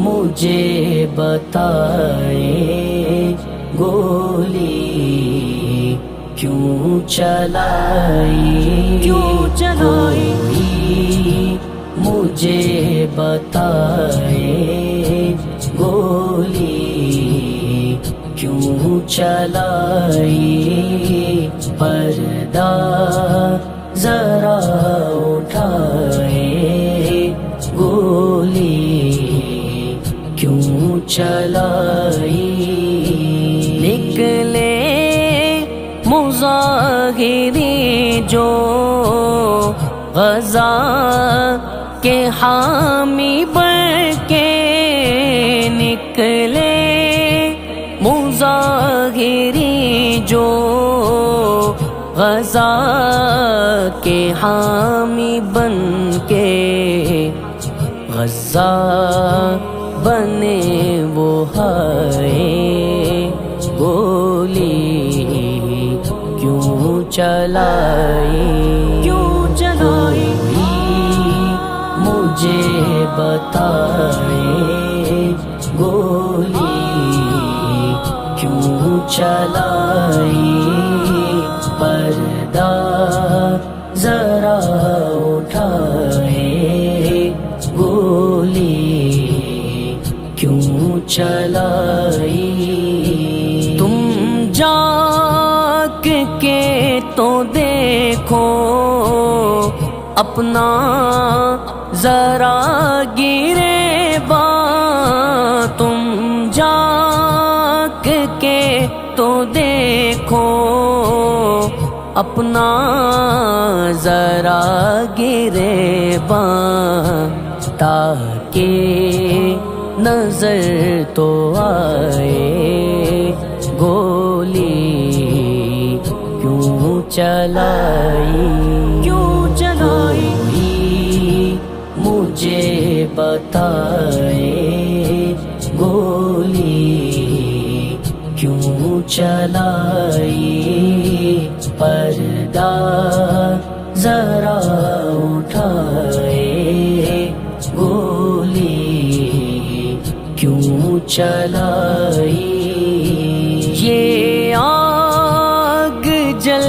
مجھے بتائے گولی کیوں چلائی مجھے بتائے گولی کیوں چلائی پردہ ذرا اٹھائے گولی کیوں چلائی نکلے مظاہری جو غزہ کے حامی بن کے نکلے مظاہری جو غزہ کے حامی بن کے غزہ بنے وہ ہائے گولی کیوں چلائی مجھے بتائے گولی کیوں چلائی پردہ ذرا اٹھائے گولی کیوں چلائی تم جاگ کے تو دیکھو اپنا ذرا گریباں تم جاگ کے تو دیکھو اپنا ذرا گریباں تاکہ نظر تو آئے گولی کیوں چلائی مجھے بتائے گولی کیوں چلائی پردہ ذرا اٹھائے گولی کیوں چلائی یہ آگ جل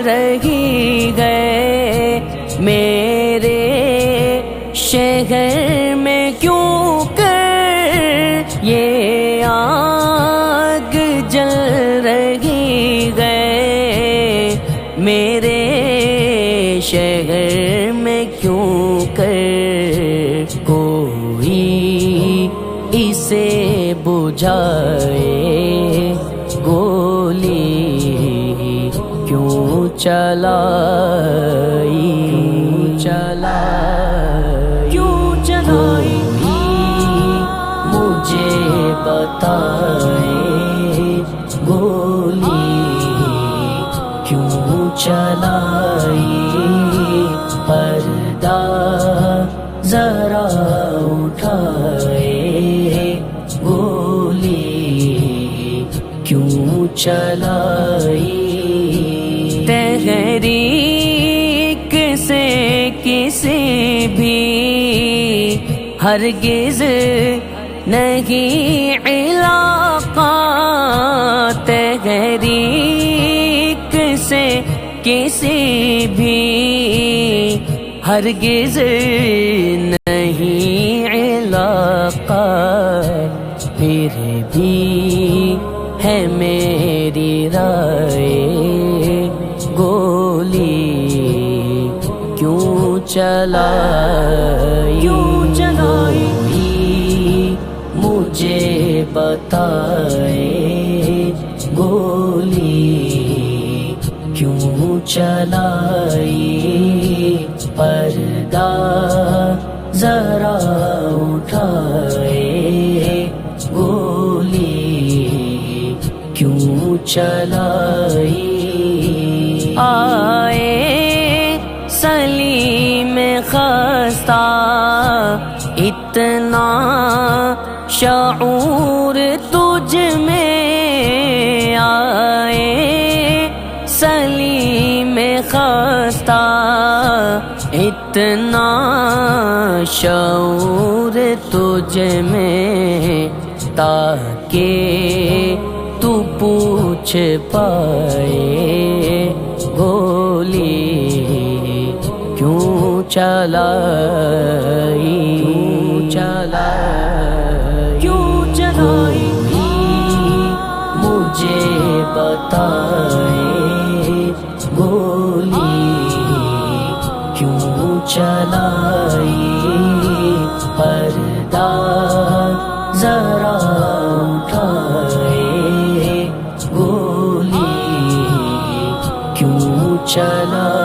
رہی ہے میرے شہر میں کیوں کر یہ آگ جل رہی ہے میرے شہر میں کیوں کر کوئی اسے بجھائے گولی کیوں چلائی مجھے بتائے گولی کیوں چلائی پردہ ذرا اٹھائے گولی کیوں چلائی تحریک سے کسی بھی ہرگز نہیں علاقہ تحریک سے کسی بھی ہرگز نہیں علاقہ پھر بھی ہے میری رائے گولی کیوں چلائی مجھے بتائے گولی کیوں چلائی پردہ ذرا اٹھائے گولی کیوں چلائی آئے سلیم خستہ اتنا شعور تجھ میں آئے سلیم خستہ اتنا شعور تجھ تجھ میں تاکہ تو پوچھ پائے گولی کیوں چلائی کیوں چلائی مجھے بتائے گولی کیوں چلائی پردہ ذرا اٹھائے گولی کیوں چلائی